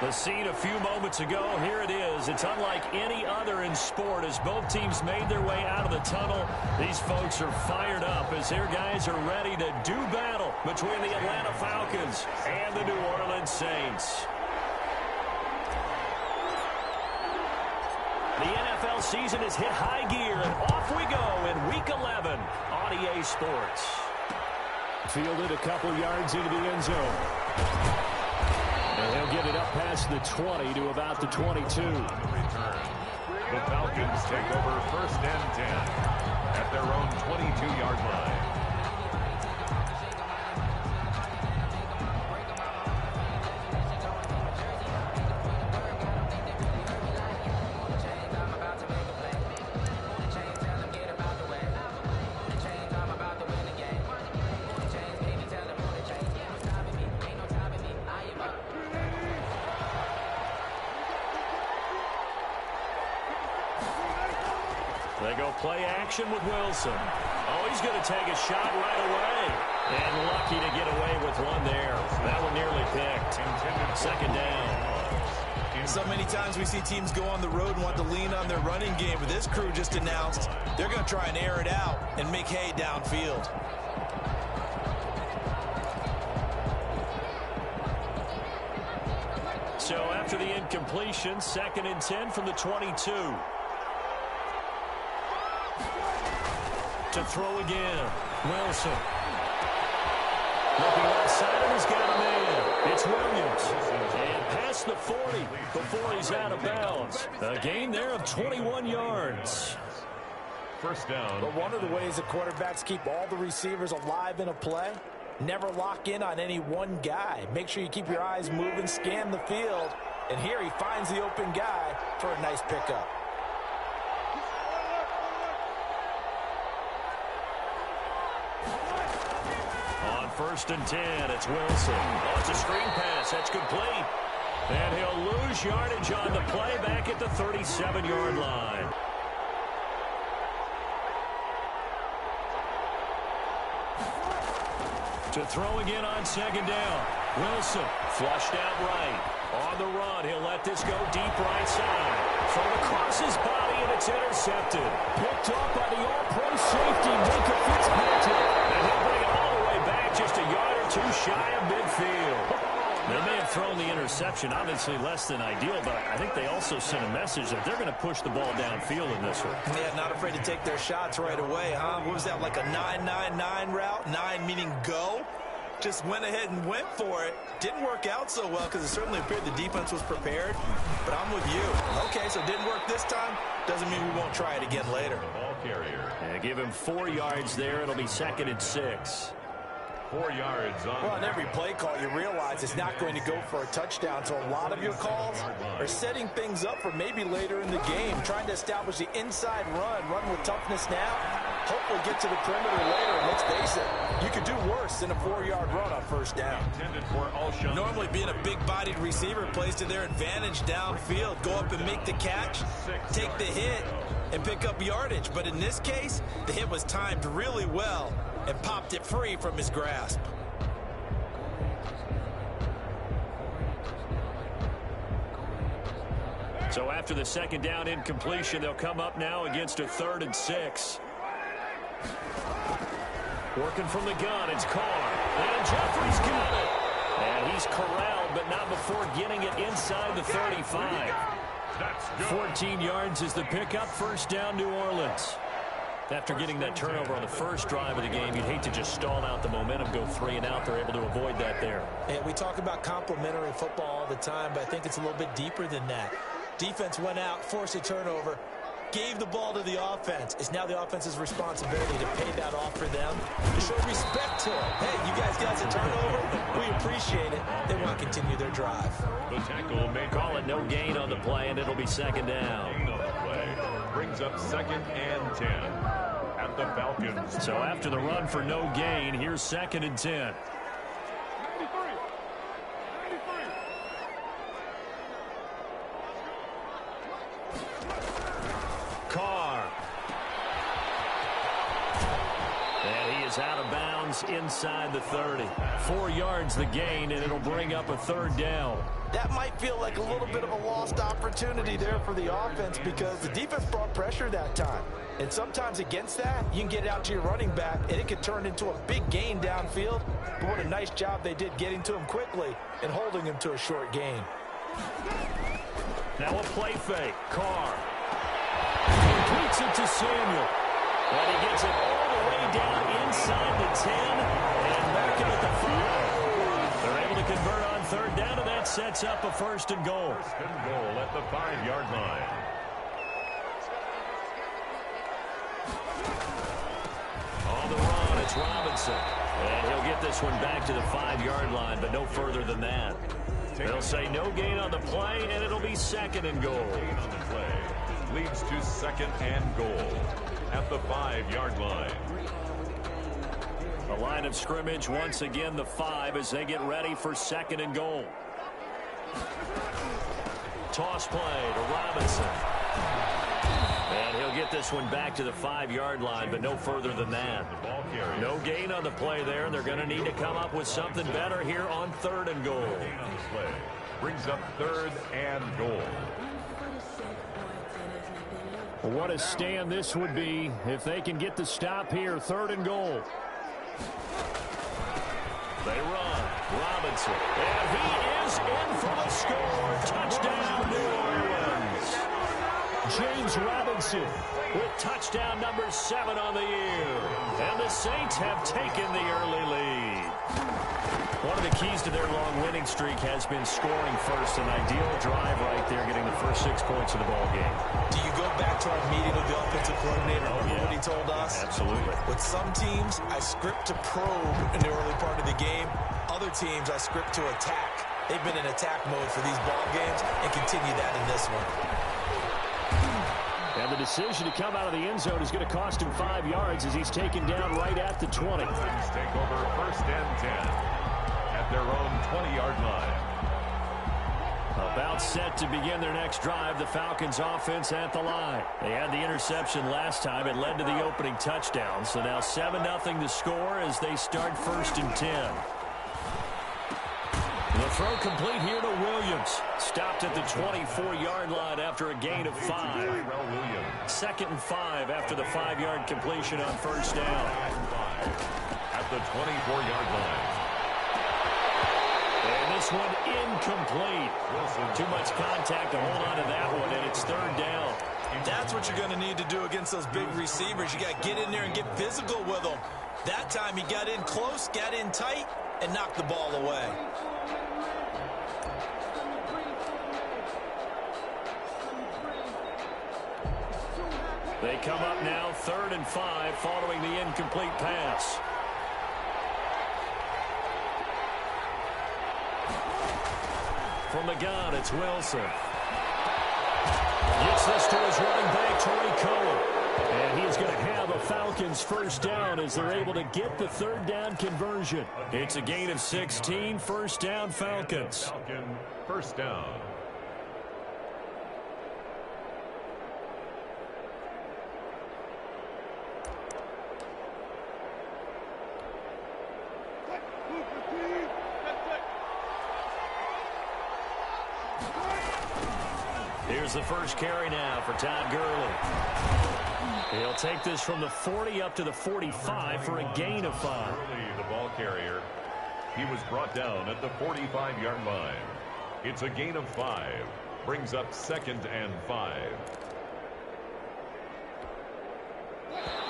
The scene a few moments ago, here it is. It's unlike any other in sport as both teams made their way out of the tunnel. These folks are fired up as their guys are ready to do battle between the Atlanta Falcons and the New Orleans Saints. The NFL season has hit high gear, and off we go in Week 11 on EA Sports. Fielded a couple yards into the end zone. And he'll get it up past the 20 to about the 22. The Falcons take over 1st and 10 at their own 22-yard line. They go play action with Wilson. Oh, he's going to take a shot right away. And lucky to get away with one there. That one nearly picked. 2nd down. So many times we see teams go on the road and want to lean on their running game, but this crew just announced they're going to try and air it out and make hay downfield. So after the incompletion, 2nd and 10 from the 22. To throw again. Wilson. Looking outside and he's got a man. It's Williams. And past the 40 before he's out of bounds. A gain there of 21 yards. 1st down. But one of the ways the quarterbacks keep all the receivers alive in a play, never lock in on any one guy. Make sure you keep your eyes moving, scan the field. And here he finds the open guy for a nice pickup. On 1st and 10, it's Wilson. Oh, it's a screen pass. That's complete. And he'll lose yardage on the play back at the 37-yard line. To throw again on 2nd down. Wilson flushed out right. On the run, he'll let this go deep right side. Thrown across his body, and it's intercepted. Picked up by the all-pro safety, Minka Fitzpatrick. And he'll bring it all the way back just a yard or two shy of midfield. They may have thrown the interception, obviously less than ideal, but I think they also sent a message that they're going to push the ball downfield in this one. Yeah, not afraid to take their shots right away, huh? What was that, like a 9-9-9 route? 9 meaning go? Just went ahead and went for it. Didn't work out so well because it certainly appeared the defense was prepared. But I'm with you. Okay, so it didn't work this time. Doesn't mean we won't try it again later. Ball carrier. And give him 4 yards there. It'll be 2nd and 6. 4 yards on. Well, on every play call, you realize it's not going to go for a touchdown. So a lot of your calls are setting things up for maybe later in the game, trying to establish the inside run with toughness now, hopefully get to the perimeter later. And let's face it, you could do worse than a 4-yard run on 1st down. Normally being a big-bodied receiver plays to their advantage downfield. Go up and make the catch, take the hit, and pick up yardage. But in this case, the hit was timed really well and popped it free from his grasp. So after the 2nd down incompletion, they'll come up now against a 3rd and 6. Working from the gun, it's Carr. And Jeffrey's got it. And he's corralled, but not before getting it inside the 35. 14 yards is the pickup. 1st down, New Orleans. After getting that turnover on the first drive of the game, you'd hate to just stall out the momentum, go 3 and out. They're able to avoid that there. And we talk about complementary football all the time, but I think it's a little bit deeper than that. Defense went out, forced a turnover, gave the ball to the offense. It's now the offense's responsibility to pay that off for them, to show respect to it. Hey, you guys got a turnover. We appreciate it. They want to continue their drive. The tackle may call it no gain on the play, and it'll be 2nd down. Brings up 2nd and 10 at the Falcons. So after the run for no gain, here's 2nd and 10. Carr. And he is is out of bounds inside the 30. 4 yards the gain, and it'll bring up a third down. That might feel like a little bit of a lost opportunity there for the offense because the defense brought pressure that time. And sometimes against that, you can get it out to your running back, and it could turn into a big gain downfield. But what a nice job they did getting to him quickly and holding him to a short gain. Now a play fake. Carr completes it to Samuel. And he gets it all the way down inside the 10 and back at the 5. They're able to convert on third down, and that sets up a first and goal. First and goal at the 5-yard line. On the run, it's Robinson. And he'll get this one back to the 5-yard line, but no further than that. They'll say no gain on the play, and it'll be second and goal. Gain on the play leads to second and goal at the 5-yard line. The line of scrimmage, once again, the 5 as they get ready for second and goal. Toss play to Robinson. And he'll get this one back to the 5-yard line, but no further than that. No gain on the play there, and they're going to need to come up with something better here on third and goal. Gain on the play brings up third and goal. What a stand this would be if they can get the stop here. Third and goal. They run. Robinson. And he is in for the score. Touchdown, New Orleans. James Robinson with touchdown number 7 on the year. And the Saints have taken the early lead. One of the keys to their long winning streak has been scoring first. An ideal drive right there, getting the first 6 points of the ball game. Do you go back to our meeting with the offensive coordinator? Remember what he told us? Absolutely. With some teams, I script to probe in the early part of the game. Other teams, I script to attack. They've been in attack mode for these ball games and continue that in this one. And the decision to come out of the end zone is going to cost him 5 yards as he's taken down right at the 20. Falcons take over first and 10 at their own 20-yard line. About set to begin their next drive, the Falcons offense at the line. They had the interception last time. It led to the opening touchdown. So now 7-0 to score as they start first and 10. The throw complete here to Williams. Stopped at the 24-yard line after a gain of 5. Second and 5 after the 5-yard completion on first down. At the 24-yard line. And this one incomplete. Too much contact to hold on to that one, and it's third down. That's what you're going to need to do against those big receivers. You got to get in there and get physical with them. That time he got in close, got in tight, and knocked the ball away. They come up now, third and 5, following the incomplete pass. From the gun, it's Wilson. Gets this to his running back, Tariq Cohen. And he's going to have a Falcons first down as they're able to get the third down conversion. It's a gain of 16, first down Falcons. Falcon first down. Here's the first carry now for Todd Gurley. He'll take this from the 40 up to the 45 for a gain of 5. Gurley, the ball carrier, he was brought down at the 45-yard line. It's a gain of 5. Brings up second and 5.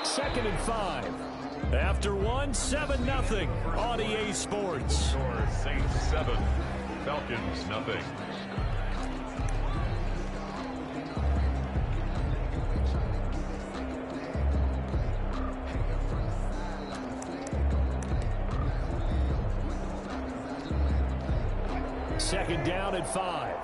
Second and 5. After one, 7-0 on EA Sports. Score Saints 7, Falcons nothing. Second down at 5.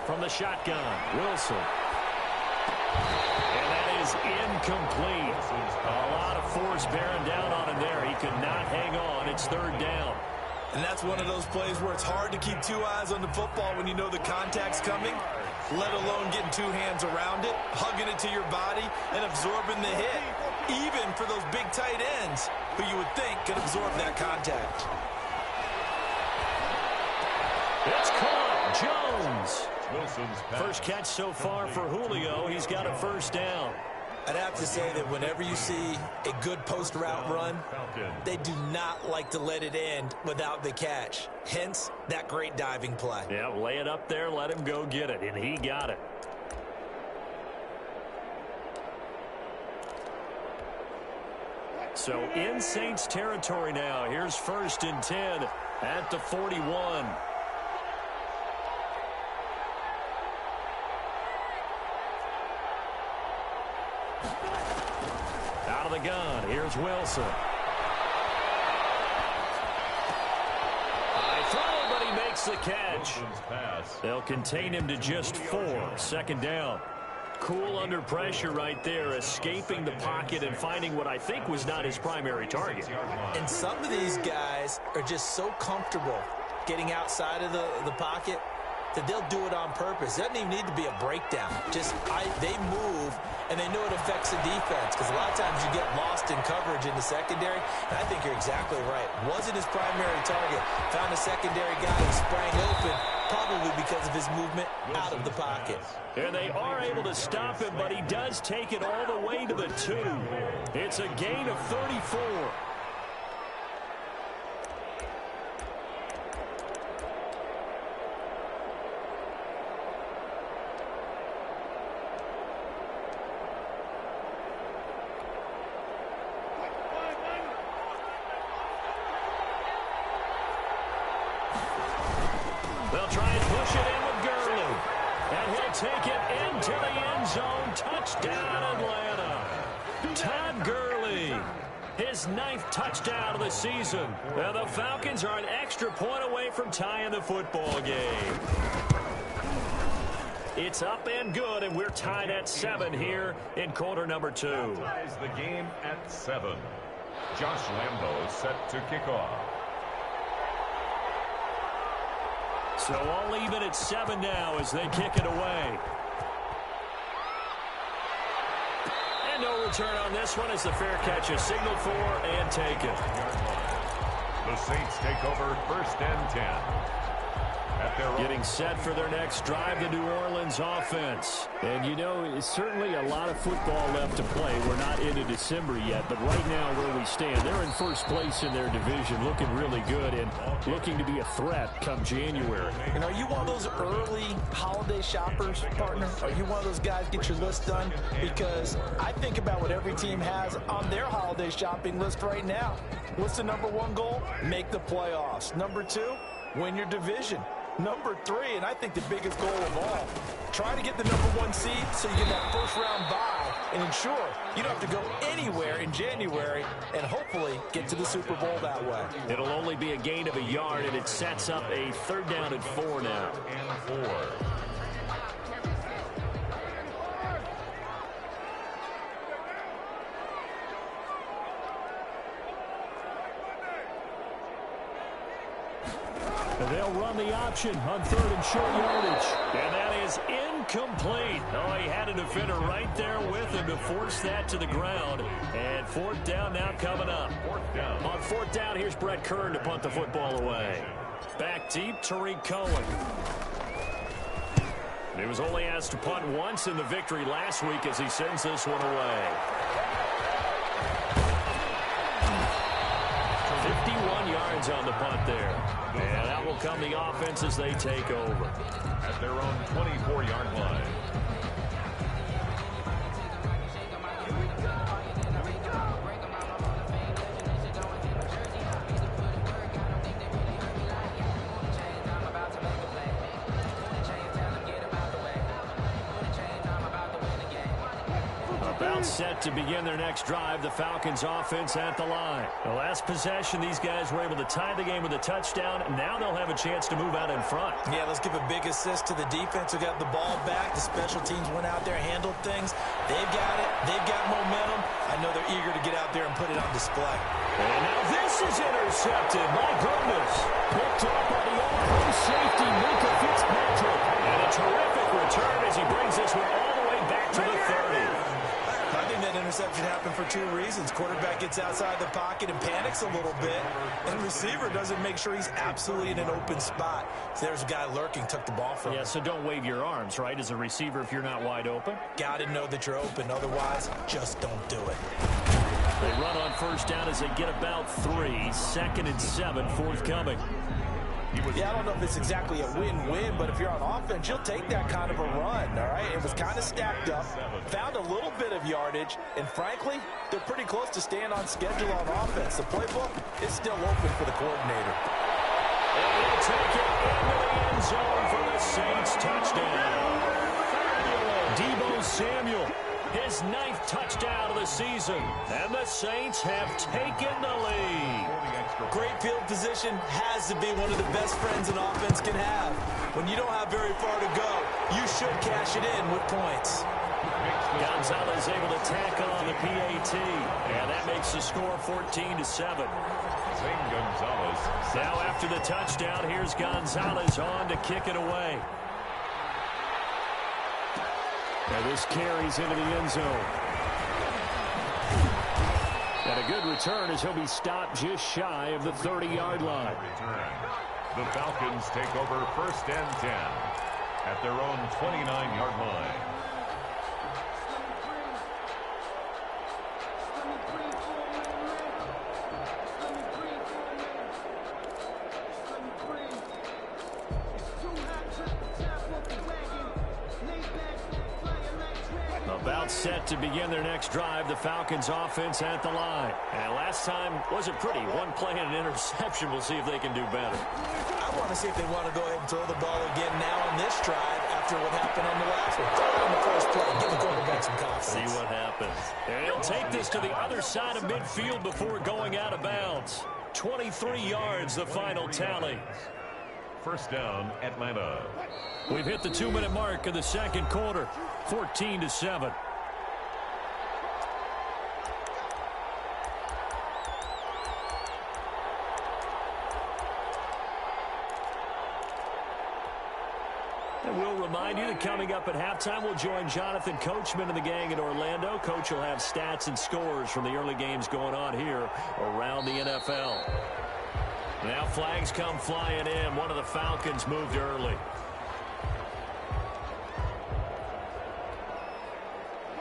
from the shotgun. Wilson. And that is incomplete. A lot of force bearing down on him there. He could not hang on. It's third down. And that's one of those plays where it's hard to keep two eyes on the football when you know the contact's coming, let alone getting two hands around it, hugging it to your body, and absorbing the hit, even for those big tight ends who you would think could absorb that contact. It's caught. Jones. First catch so far for Julio. He's got a first down. I'd have to say that whenever you see a good post route run, they do not like to let it end without the catch. Hence, that great diving play. Yeah, lay it up there, let him go get it, and he got it. So in Saints territory now. Here's 1st and 10 at the 41. Out of the gun, here's Wilson. High throw, but he makes the catch. They'll contain him to just 4. 2nd down. Cool under pressure right there, escaping the pocket and finding what I think was not his primary target. And some of these guys are just so comfortable getting outside of the pocket that they'll do it on purpose. It doesn't even need to be a breakdown. They move, and they know it affects the defense, because a lot of times you get lost in coverage in the secondary, and I think you're exactly right. Wasn't his primary target. Found a secondary guy who sprang open, probably because of his movement out of the pocket. And they are able to stop him, but he does take it all the way to the 2. It's a gain of 34. They'll try and push it in with Gurley. And he'll take it into the end zone. Touchdown, Atlanta. Todd Gurley, his 9th touchdown of the season. Now the Falcons are an extra point away from tying the football game. It's up and good, and we're tied at 7 here in quarter number 2. Ties the game at 7. Josh Lambo set to kick off. So all even at 7 now as they kick it away. And no return on this one as the fair catch is signaled for and taken. The Saints take over 1st and 10. Getting set for their next drive, the New Orleans offense. And, you know, it's certainly a lot of football left to play. We're not into December yet, but right now where we stand, they're in first place in their division, looking really good and looking to be a threat come January. And are you one of those early holiday shoppers, partner? Are you one of those guys get your list done? Because I think about what every team has on their holiday shopping list right now. What's the number 1 goal? Make the playoffs. Number 2, win your division. Number 3, and I think the biggest goal of all, try to get the number 1 seed so you get that first-round bye and ensure you don't have to go anywhere in January and hopefully get to the Super Bowl that way. It'll only be a gain of a yard, and it sets up a 3rd down and 4 now. And 4. And they'll run the option on 3rd and short yardage. And that is incomplete. Oh, he had a defender right there with him to force that to the ground. And 4th down now coming up. On 4th down, here's Brett Kern to punt the football away. Back deep, Tariq Cohen. He was only asked to punt once in the victory last week as he sends this one away. 51 yards on the punt there. And that will come the offense as they take over. At their own 24-yard line. About set to begin their next drive, the Falcons offense at the line. The last possession, these guys were able to tie the game with a touchdown. Now they'll have a chance to move out in front. Yeah, let's give a big assist to the defense who got the ball back. The special teams went out there, handled things. They've got it. They've got momentum. I know they're eager to get out there and put it on display. And now this is intercepted. My goodness. Picked up by the all-pro safety, Minka Fitzpatrick. And a terrific return as he brings this one all the way back to the 30. I think that interception happened for two reasons. Quarterback gets outside the pocket and panics a little bit, and the receiver doesn't make sure he's absolutely in an open spot. So there's a guy lurking, took the ball from him. Yeah, so don't wave your arms, right, as a receiver if you're not wide open. Got to know that you're open. Otherwise, just don't do it. They run on first down as they get about 3. 2nd and 7, forthcoming. Yeah, I don't know if it's exactly a win-win, but if you're on offense, you'll take that kind of a run, all right? It was kind of stacked up, found a little bit of yardage, and frankly, they're pretty close to staying on schedule on offense. The playbook is still open for the coordinator. And he'll take it into the end zone for the Saints touchdown. Deebo Samuel, his 9th touchdown of the season, and the Saints have taken the lead. Great field position has to be one of the best friends an offense can have. When you don't have very far to go, you should cash it in with points. Gonzalez able to tack on the PAT, and that makes the score 14-7. Zane Gonzalez. Now after the touchdown, here's Gonzalez on to kick it away. And this carries into the end zone. And a good return as he'll be stopped just shy of the 30-yard line. The Falcons take over 1st and 10 at their own 29-yard line. About set to begin their next drive, the Falcons offense at the line. And last time wasn't pretty. One play and an interception. We'll see if they can do better. I want to see if they want to go ahead and throw the ball again now on this drive after what happened on the last one. Throw it on the first play. Give the quarterback some confidence. See what happens. And he'll take this to the other side of midfield before going out of bounds. 23 yards, the final tally. 1st down, Atlanta. We've hit the 2-minute mark of the second quarter. 14-7. And we'll remind you that coming up at halftime, we'll join Jonathan Coachman and the gang in Orlando. Coach will have stats and scores from the early games going on here around the NFL. Now flags come flying in. One of the Falcons moved early.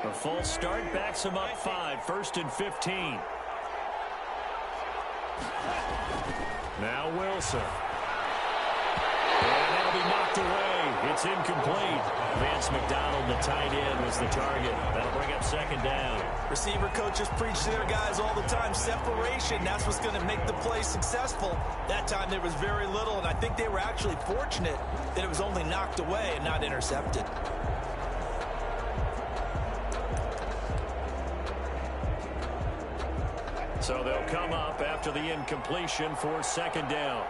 A false start backs him up 5. 1st and 15. Now Wilson. And that'll be knocked away. It's incomplete. Vance McDonald, the tight end, was the target. That'll bring up 2nd down. Receiver coaches preach to their guys all the time. Separation, that's what's going to make the play successful. That time there was very little, and I think they were actually fortunate that it was only knocked away and not intercepted. So they'll come up after the incompletion for 2nd down.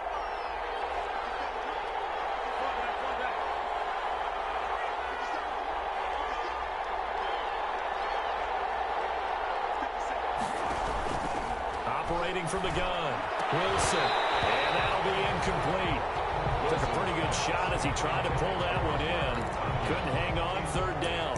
Operating from the gun, Wilson, and that'll be incomplete. Took a pretty good shot as he tried to pull that one in. Couldn't hang on. 3rd down.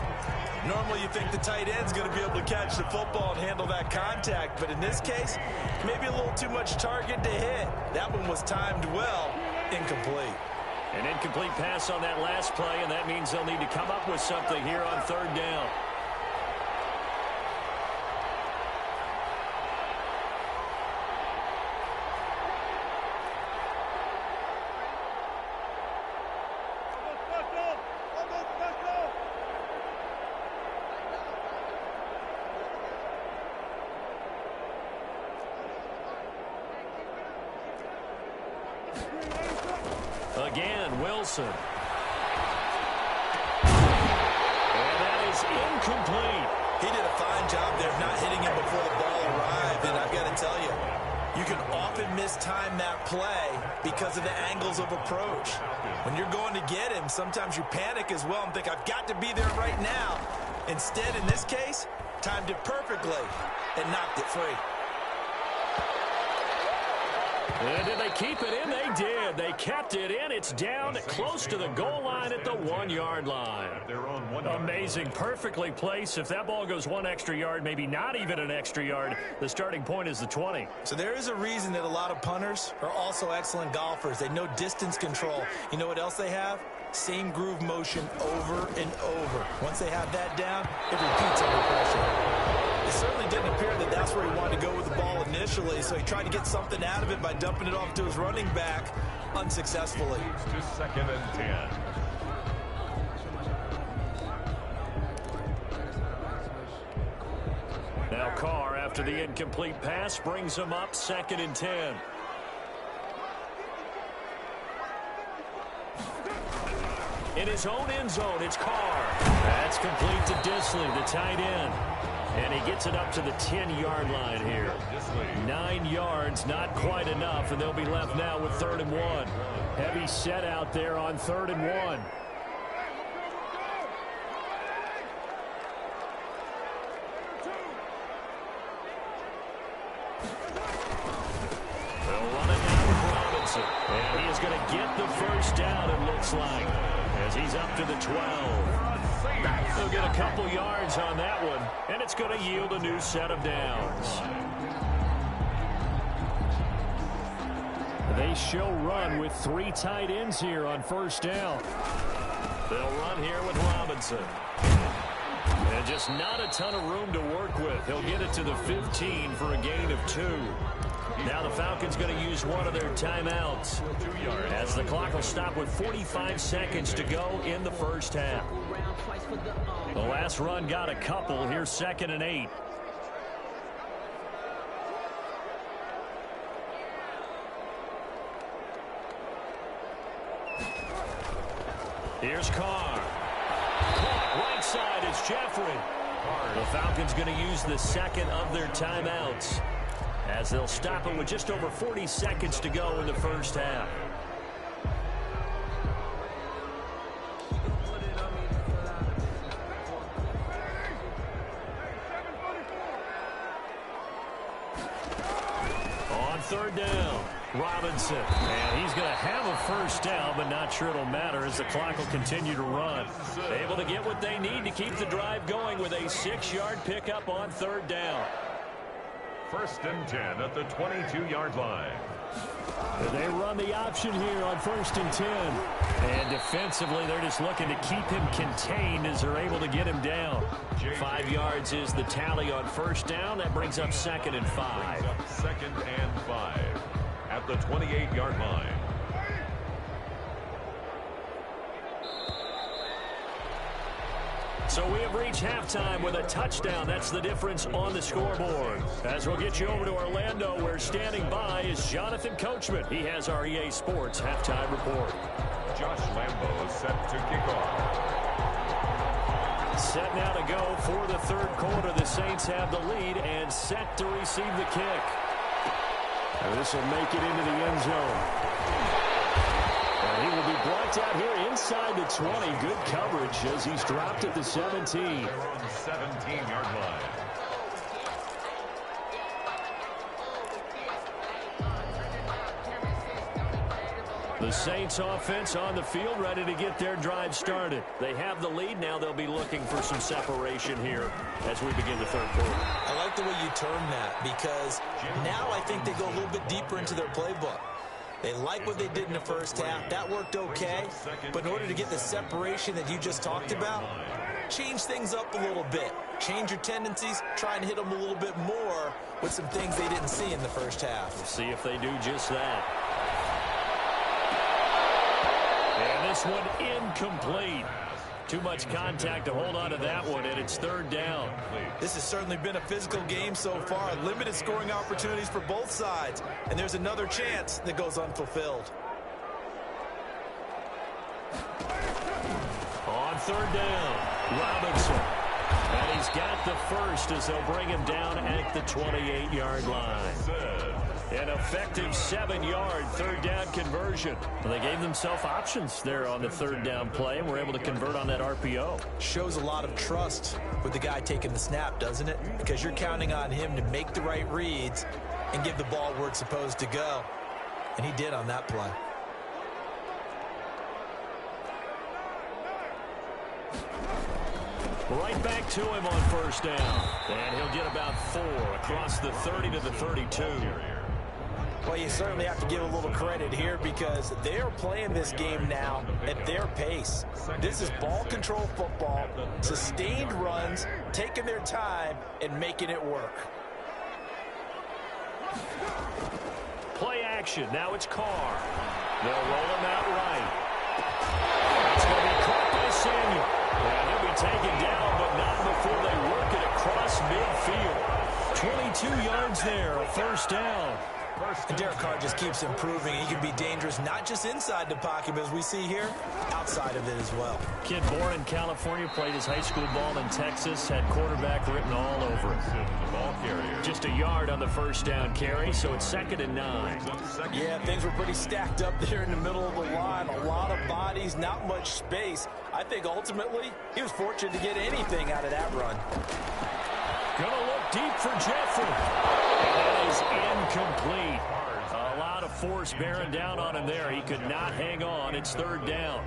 Normally you think the tight end's going to be able to catch the football and handle that contact, but in this case, maybe a little too much target to hit. That one was timed well. Incomplete. An incomplete pass on that last play, and that means they'll need to come up with something here on 3rd down. Again, Wilson. And that is incomplete. He did a fine job there of not hitting him before the ball arrived, and I've got to tell you, you can often mistime that play because of the angles of approach. When you're going to get him, sometimes you panic as well and think, I've got to be there right now. Instead, in this case, timed it perfectly and knocked it free. And did they keep it in? They did. They kept it in. It's down close to the goal line at the 1-yard line. Amazing. Perfectly placed. If that ball goes 1 extra yard, maybe not even an extra yard, the starting point is the 20. So there is a reason that a lot of punters are also excellent golfers. They know distance control. You know what else they have? Same groove motion over and over. Once they have that down, it repeats under pressure. It certainly didn't appear that that's where he wanted to go with the ball initially, so he tried to get something out of it by dumping it off to his running back unsuccessfully. To 2nd and 10. Now Carr, after the incomplete pass, brings him up 2nd and 10. In his own end zone, it's Carr. That's complete to Disley, the tight end. And he gets it up to the 10-yard line here. 9 yards, not quite enough, and they'll be left now with 3rd and 1. Heavy set out there on 3rd and 1. They'll run it now with Robinson. And he is going to get the first down, it looks like, as he's up to the 12. They'll get a couple yards on that one, and it's going to yield a new set of downs. They show run with 3 tight ends here on 1st down. They'll run here with Robinson. And just not a ton of room to work with. He'll get it to the 15 for a gain of 2. Now the Falcons going to use one of their timeouts, as the clock will stop with 45 seconds to go in the first half. The last run got a couple. Here's 2nd and 8. Here's Carr. Caught right side is Jeffrey. The Falcons going to use the 2nd of their timeouts, as they'll stop it with just over 40 seconds to go in the first half. On 3rd down, Robinson. And he's going to have a first down, but not sure it'll matter as the clock will continue to run. Able to get what they need to keep the drive going with a 6-yard pickup on 3rd down. 1st and 10 at the 22-yard line. They run the option here on 1st and 10. And defensively, they're just looking to keep him contained as they're able to get him down. 5 yards is the tally on 1st down. That brings up 2nd and 5. 2nd and 5 at the 28-yard line. So we have reached halftime with a touchdown. That's the difference on the scoreboard. As we'll get you over to Orlando, where standing by is Jonathan Coachman. He has our EA Sports halftime report. Josh Lambo is set to kick off. Set now to go for the 3rd quarter. The Saints have the lead and set to receive the kick. And this will make it into the end zone. And he will be blocked out here inside the 20. Good coverage as he's dropped at the 17. They're on the 17-yard line. The Saints offense on the field, ready to get their drive started. They have the lead. Now they'll be looking for some separation here as we begin the 3rd quarter. I like the way you term that, because now I think they go a little bit deeper into their playbook. They like what they did in the first half. That worked okay. But in order to get the separation that you just talked about, change things up a little bit. Change your tendencies. Try and hit them a little bit more with some things they didn't see in the first half. We'll see if they do just that. And this one incomplete. Too much contact to hold on to that one, and it's 3rd down. This has certainly been a physical game so far. Limited scoring opportunities for both sides. And there's another chance that goes unfulfilled. On 3rd down, Robinson. And he's got the first as they'll bring him down at the 28-yard line. An effective 7-yard third down conversion. Well, they gave themselves options there on the third down play and were able to convert on that RPO. Shows a lot of trust with the guy taking the snap, doesn't it? Because you're counting on him to make the right reads and give the ball where it's supposed to go. And he did on that play. Right back to him on first down. And he'll get about 4 across the 30 to the 32. Well, you certainly have to give a little credit here because they're playing this game now at their pace. This is ball control football, sustained runs, taking their time and making it work. Play action. Now it's Carr. They'll roll him out right. It's going to be caught by Samuel. And he'll be taken down, but not before they work it across midfield. 22 yards there, a first down. And Derek Carr just keeps improving. He can be dangerous not just inside the pocket, but as we see here, outside of it as well. Kid born in California, played his high school ball in Texas, had quarterback written all over it. Just a yard on the first down carry, so it's 2nd and 9. Yeah, things were pretty stacked up there in the middle of the line. A lot of bodies, not much space. I think ultimately he was fortunate to get anything out of that run. Gonna look deep for Jeffrey. And that is incomplete. A lot of force bearing down on him there. He could not hang on. It's 3rd down.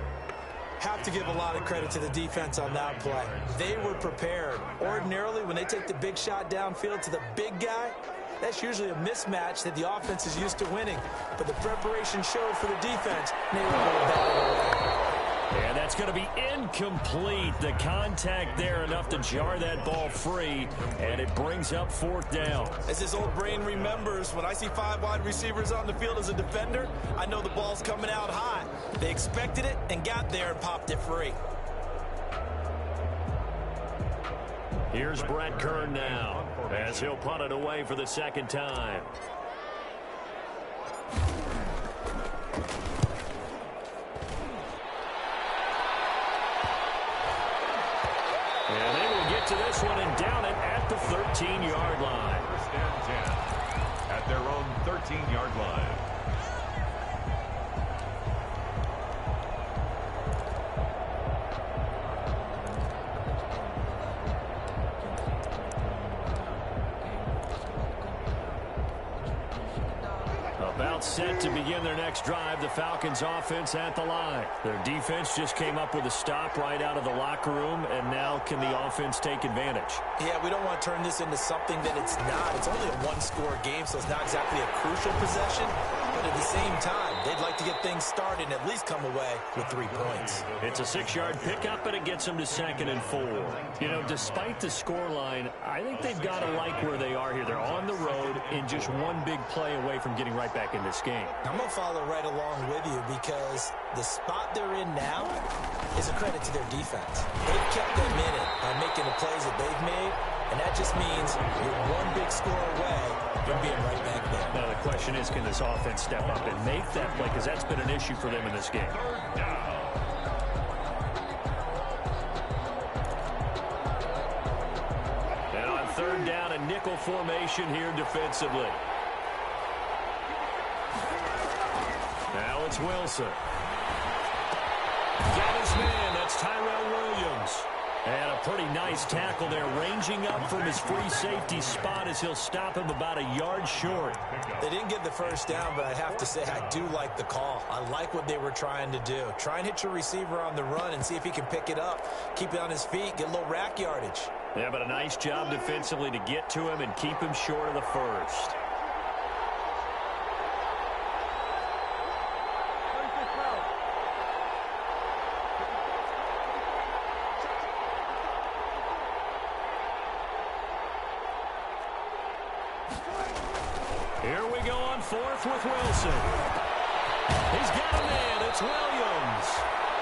Have to give a lot of credit to the defense on that play. They were prepared. Ordinarily, when they take the big shot downfield to the big guy, that's usually a mismatch that the offense is used to winning. But the preparation showed for the defense, and they were able to battle away. And that's going to be incomplete. The contact there enough to jar that ball free, and it brings up 4th down. As this old brain remembers, when I see 5 wide receivers on the field as a defender, I know the ball's coming out high. They expected it and got there and popped it free. Here's Brett Kern now as he'll punt it away for the 2nd time. And they will get to this one and down it at the 13-yard line. 1st and 10 at their own 13-yard line. About set to begin their next drive, the Falcons offense at the line. Their defense just came up with a stop right out of the locker room, and now can the offense take advantage? Yeah, we don't want to turn this into something that it's not. It's only a one-score game, so it's not exactly a crucial possession. But at the same time, they'd like to get things started and at least come away with 3 points. It's a 6-yard pickup, and it gets them to 2nd and 4. You know, despite the scoreline, I think they've got to like where they are here. They're on the road and just one big play away from getting right back in this game. I'm going to follow right along with you because the spot they're in now is a credit to their defense. They've kept them in it by making the plays that they've made, and that just means you're one big score away from being right back there. Now the question is, can this offense step up and make that play? Because that's been an issue for them in this game. And on 3rd down, a nickel formation here defensively. Now it's Wilson. Got his man. That's Tyrell Williams. And a pretty nice tackle there, ranging up from his free safety spot as he'll stop him about a yard short. They didn't get the first down, but I have to say I do like the call. I like what they were trying to do. Try and hit your receiver on the run and see if he can pick it up, keep it on his feet, get a little rack yardage. Yeah, but a nice job defensively to get to him and keep him short of the first. Here we go on 4th with Wilson. He's got a man. It's Williams.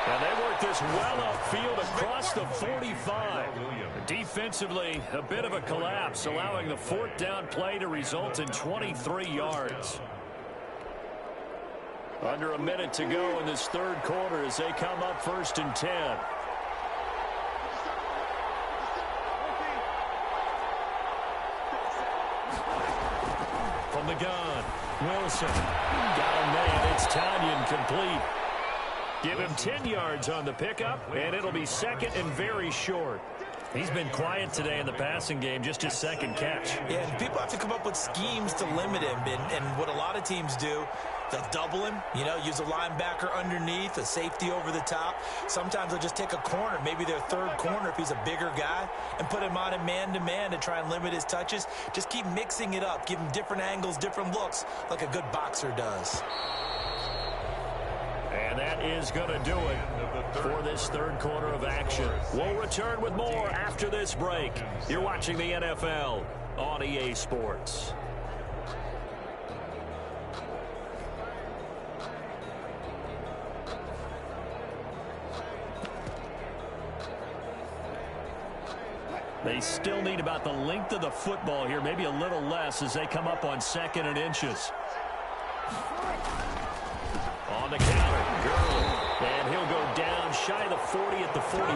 And they work this well upfield across the 45. Defensively, a bit of a collapse, allowing the 4th down play to result in 23 yards. Under a minute to go in this 3rd quarter as they come up 1st and 10. the gun. Wilson got a man. It's Tanyan complete. Give him 10 yards on the pickup, and it'll be second and very short. He's been quiet today in the passing game, just his second catch. Yeah, and people have to come up with schemes to limit him, and what a lot of teams do, they'll double him, use a linebacker underneath, a safety over the top. Sometimes they'll just take a corner, maybe their third corner if he's a bigger guy, and put him on a man-to-man to try and limit his touches. Just keep mixing it up, give him different angles, different looks, like a good boxer does. And that is going to do it for this third quarter of action. We'll return with more after this break. You're watching the NFL on EA Sports. They still need about the length of the football here, maybe a little less as they come up on 2nd and inches. On the counter, Gurley, and he'll go down shy of the 40 at the 41.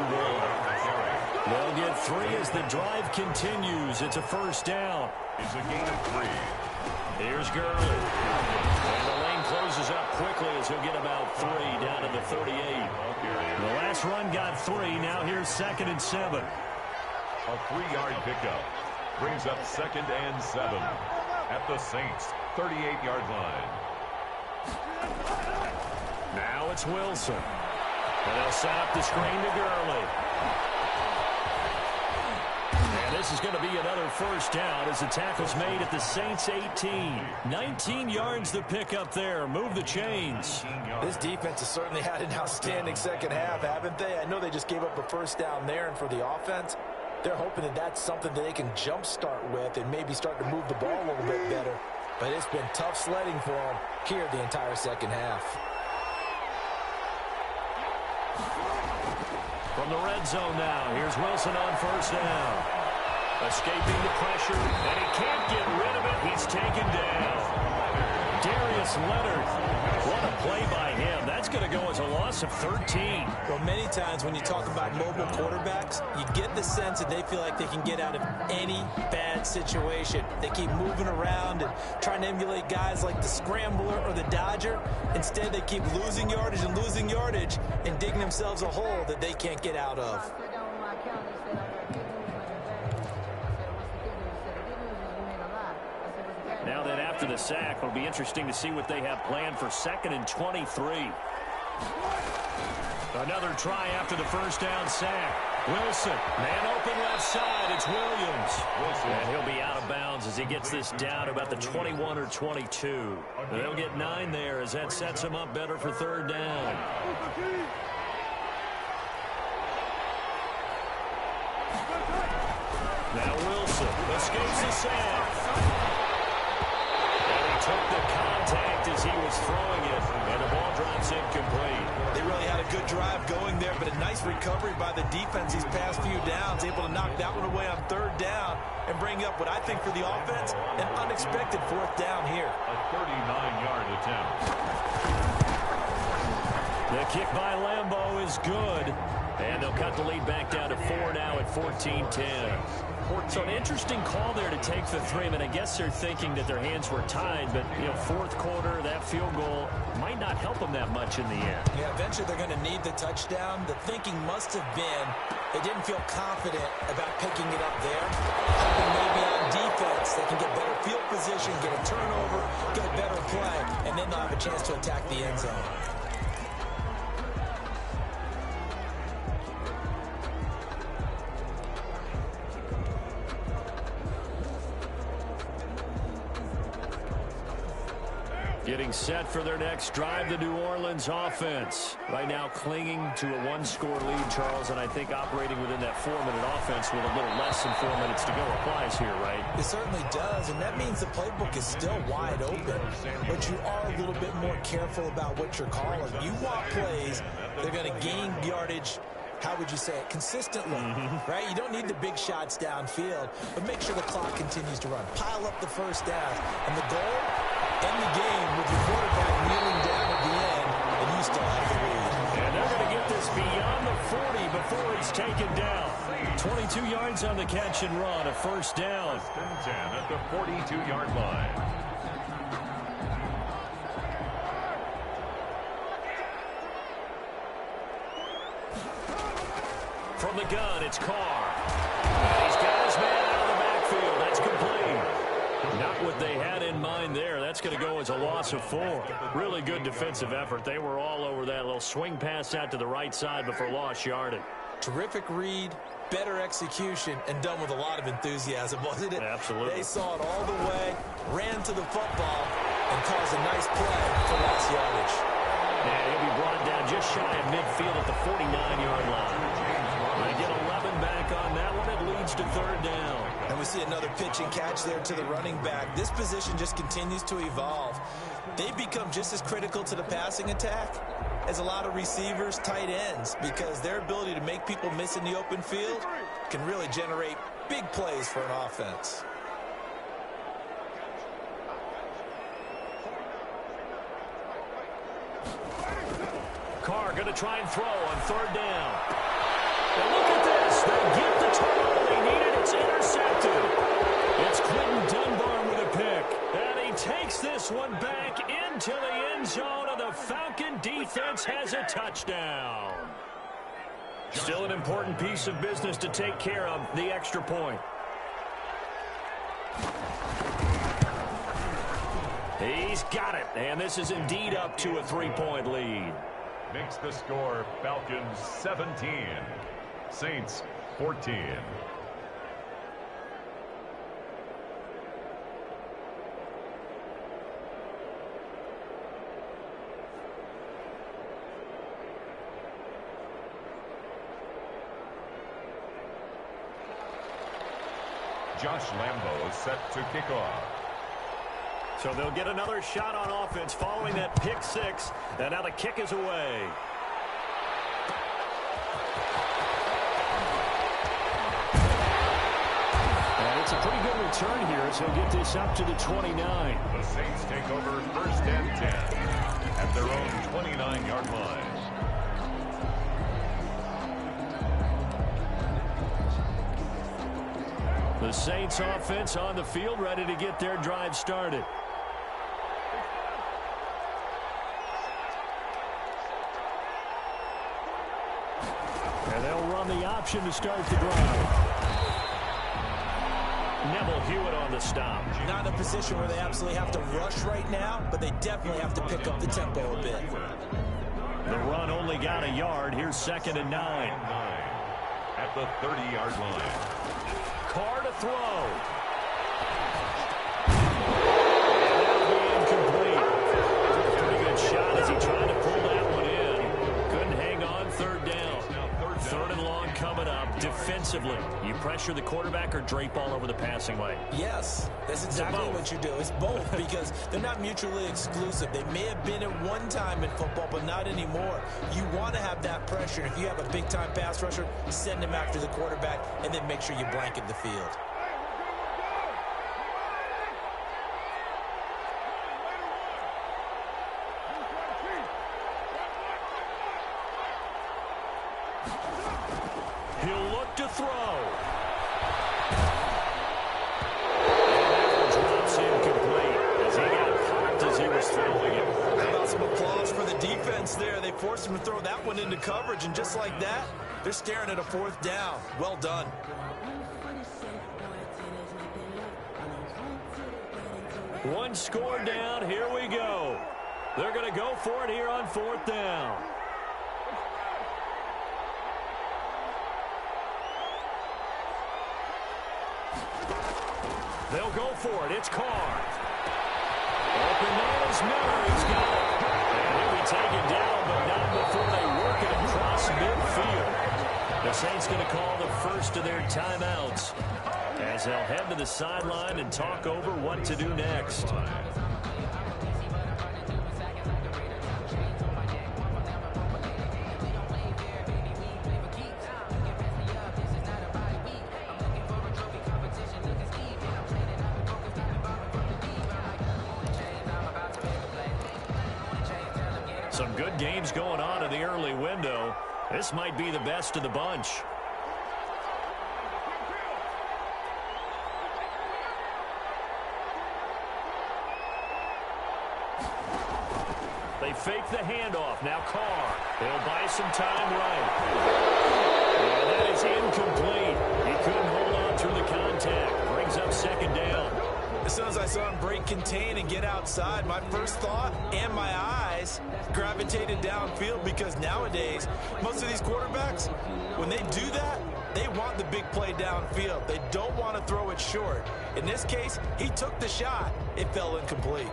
They'll get 3 as the drive continues. It's a first down. It's a gain of 3. Here's Gurley. And the lane closes up quickly as he'll get about 3 down to the 38. The last run got 3. Now here's 2nd and 7. A 3-yard pickup brings up 2nd and 7 at the Saints' 38-yard line. Now it's Wilson. And they'll set up the screen to Gurley. And this is going to be another first down as the tackle's made at the Saints' 18. 19 yards the pickup there. Move the chains. This defense has certainly had an outstanding second half, haven't they? I know they just gave up a first down there, and for the offense, they're hoping that that's something that they can jumpstart with and maybe start to move the ball a little bit better. But it's been tough sledding for them here the entire second half. From the red zone now, here's Wilson on first down. Escaping the pressure, and he can't get rid of it. He's taken down. Darius Leonard, what a play by him. That's going to go as a loss of 13. Well, many times when you talk about mobile quarterbacks, you get the sense that they feel like they can get out of any bad situation. They keep moving around and trying to emulate guys like the Scrambler or the Dodger. Instead, they keep losing yardage and digging themselves a hole that they can't get out of. Now then, after the sack, it'll be interesting to see what they have planned for 2nd and 23. Another try after the first down sack. Wilson, man open left side. It's Williams. And he'll be out of bounds as he gets this down about the 21 or 22. They'll get 9 there as that sets him up better for third down. Now Wilson escapes the sack. Took the contact as he was throwing it, and the ball drops incomplete. They really had a good drive going there, but a nice recovery by the defense these past few downs, able to knock that one away on third down and bring up what I think for the offense, an unexpected fourth down here. A 39-yard attempt. The kick by Lambeau is good, and they'll cut the lead back down to 4 now at 14-10. So an interesting call there to take the 3. I mean, I guess they're thinking that their hands were tied, but, fourth quarter, that field goal might not help them that much in the end. Yeah, eventually they're going to need the touchdown. The thinking must have been they didn't feel confident about picking it up there. Hoping maybe on defense they can get better field position, get a turnover, get a better play, and then they'll have a chance to attack the end zone. Getting set for their next drive, the New Orleans offense. Right now clinging to a 1-score lead, Charles, and I think operating within that 4-minute offense with a little less than 4 minutes to go applies here, right? It certainly does, and that means the playbook is still wide open, but you are a little bit more careful about what you're calling. You want plays, they're going to gain yardage, how would you say it, consistently, right? You don't need the big shots downfield, but make sure the clock continues to run. Pile up the first down, and the goal, end the game with your quarterback kneeling down at the end, and you still have the lead. And they're going to get this beyond the 40 before it's taken down. 22 yards on the catch and run, a first down. First and 10 at the 42-yard line. From the gun, it's Carr. He's got his man out of the backfield. That's complete. Not what they had in mind there. That's going to go as a loss of 4. Really good defensive effort. They were all over that little swing pass out to the right side, but for lost yardage. Terrific read, better execution, and done with a lot of enthusiasm, wasn't it? Absolutely. They saw it all the way, ran to the football, and caused a nice play for lost yardage. And he'll be brought down just shy of midfield at the 49-yard line. They get 11 back on that one. It leads to 3rd down. And we see another pitch and catch there to the running back. This position just continues to evolve. They've become just as critical to the passing attack as a lot of receivers, tight ends, because their ability to make people miss in the open field can really generate big plays for an offense. Carr going to try and throw on 3rd down. And look at this. They get the turnover they needed. It's intercepted. It's Clinton Dunbar with a pick. And he takes this one back into the end zone, and the Falcon defense has a touchdown. Still an important piece of business to take care of, the extra point. He's got it, and this is indeed up to a 3-point lead. Makes the score Falcons 17, Saints 14. Josh Lambo is set to kick off. So they'll get another shot on offense following that pick 6, and now the kick is away. And it's a pretty good return here, so he'll get this up to the 29. The Saints take over 1st and 10 at their own 29-yard line. The Saints offense on the field, ready to get their drive started. And they'll run the option to start the drive. Neville Hewitt on the stop. Not in a position where they absolutely have to rush right now, but they definitely have to pick up the tempo a bit. The run only got a yard. Here's 2nd and 9. At the 30-yard line. Carr to throw. And that'll be incomplete. Pretty good shot as he tried to pull that one in. Couldn't hang on. 3rd down. 3rd and long coming up. Defensively, you pressure the quarterback or drape all over the passing lane? Yes, that's exactly what you do. It's both because they're not mutually exclusive. They may have been at one time in football, but not anymore. You want to have that pressure. If you have a big-time pass rusher, send him after the quarterback, and then make sure you blanket the field. He'll look to throw. How about some applause for the defense there? They forced him to throw that one into coverage, and just like that, they're staring at a 4th down. Well done. One score down. Here we go. They're going to go for it here on 4th down. They'll go for it. It's Carr. Open man is Miller. He's got it. And he'll be taken down, but not before they work it across midfield. The Saints going to call the first of their timeouts as they'll head to the sideline and talk over what to do next. Some good games going on in the early window. This might be the best of the bunch. They fake the handoff. Now Carr. He'll buy some time right. And that is incomplete. He couldn't hold on through the contact. Brings up second down. As soon as I saw him break contain and get outside, my first thought and my eyes gravitated downfield, because nowadays, most of these quarterbacks, when they do that, they want the big play downfield. They don't want to throw it short. In this case, he took the shot. It fell incomplete.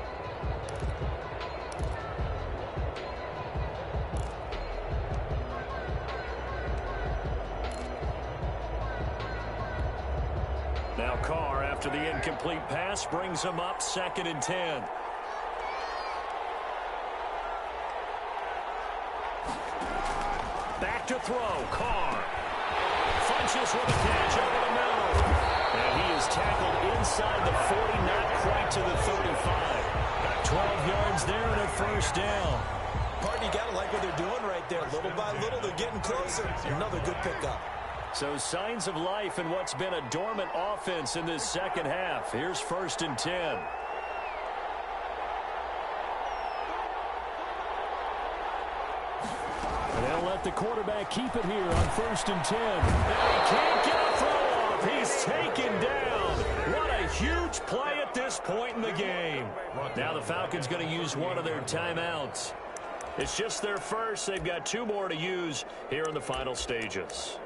Now Carr, after the incomplete pass, brings him up 2nd and 10. Back to throw. Carr punches with a catch over the middle. And he is tackled inside the 40, not quite to the 35. Got 12 yards there and a first down. Partner, you got to like what they're doing right there. Little by little, they're getting closer. Another good pickup. So signs of life in what's been a dormant offense in this second half. Here's 1st and 10. They'll let the quarterback keep it here on 1st and 10. And he can't get a throw off. He's taken down. What a huge play at this point in the game. Now the Falcons going to use one of their timeouts. It's just their first. They've got 2 more to use here in the final stages.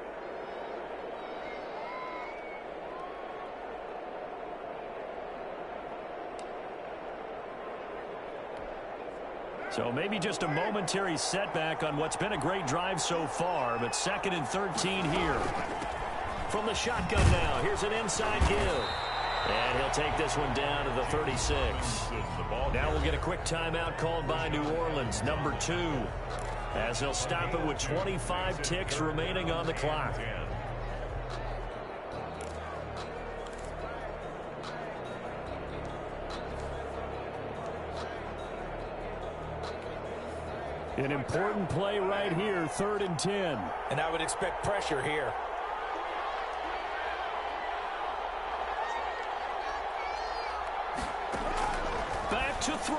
So maybe just a momentary setback on what's been a great drive so far, but 2nd and 13 here. From the shotgun now, here's an inside give. And he'll take this one down to the 36. Now we'll get a quick timeout called by New Orleans, number 2, as they'll stop it with 25 ticks remaining on the clock. An important play right here, 3rd and 10. And I would expect pressure here. Back to throw.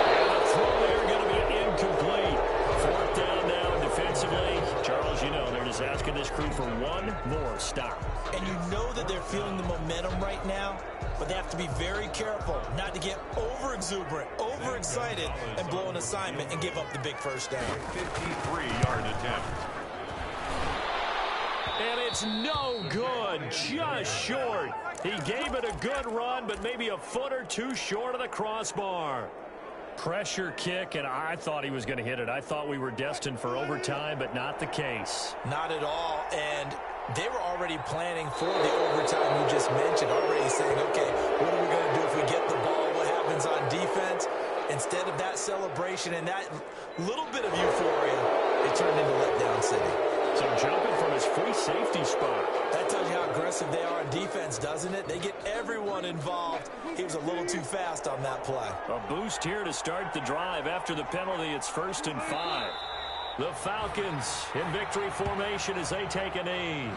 And the throw there going to be incomplete. 4th down now defensively. Charles, you know, they're just asking this crew for one more stop. And you know that they're feeling the momentum right now, but they have to be very careful not to get over-exuberant, over-excited, and blow an assignment and give up the big first down. 53-yard attempt. And it's no good, just short. He gave it a good run, but maybe a foot or 2 short of the crossbar. Pressure kick, and I thought he was going to hit it. I thought we were destined for overtime, but not the case. Not at all, and they were already planning for the overtime you just mentioned, already saying, okay, what are we going to do if we get the ball? What happens on defense? Instead of that celebration and that little bit of euphoria, it turned into letdown city. So jumping from his free safety spot. That tells you how aggressive they are on defense, doesn't it? They get everyone involved. He was a little too fast on that play. A boost here to start the drive. After the penalty, it's 1st and 5. The Falcons in victory formation as they take a knee.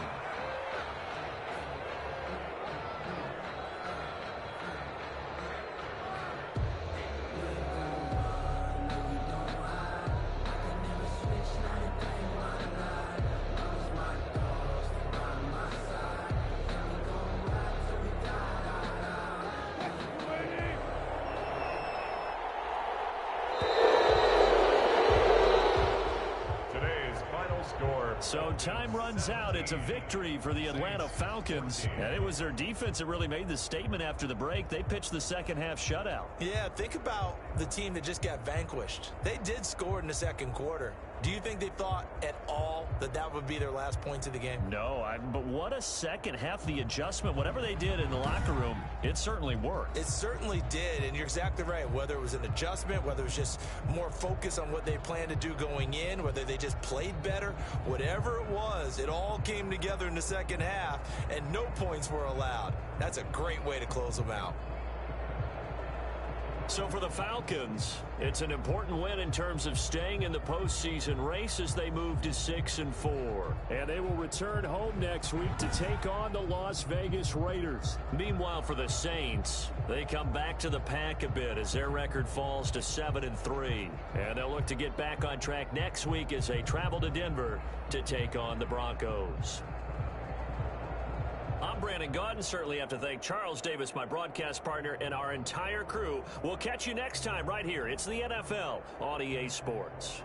So time runs out. It's a victory for the Atlanta Falcons. And it was their defense that really made the statement after the break. They pitched the second half shutout. Yeah, think about the team that just got vanquished. They did score in the second quarter. Do you think they thought at all that that would be their last points of the game? No, but what a second half. The adjustment, whatever they did in the locker room, it certainly worked. It certainly did, and you're exactly right. Whether it was an adjustment, whether it was just more focus on what they planned to do going in, whether they just played better, whatever it was, it all came together in the second half, and no points were allowed. That's a great way to close them out. So for the Falcons, it's an important win in terms of staying in the postseason race as they move to 6-4. And they will return home next week to take on the Las Vegas Raiders. Meanwhile, for the Saints, they come back to the pack a bit as their record falls to 7-3. And they'll look to get back on track next week as they travel to Denver to take on the Broncos. I'm Brandon Gaudin. Certainly have to thank Charles Davis, my broadcast partner, and our entire crew. We'll catch you next time right here. It's the NFL on EA Sports.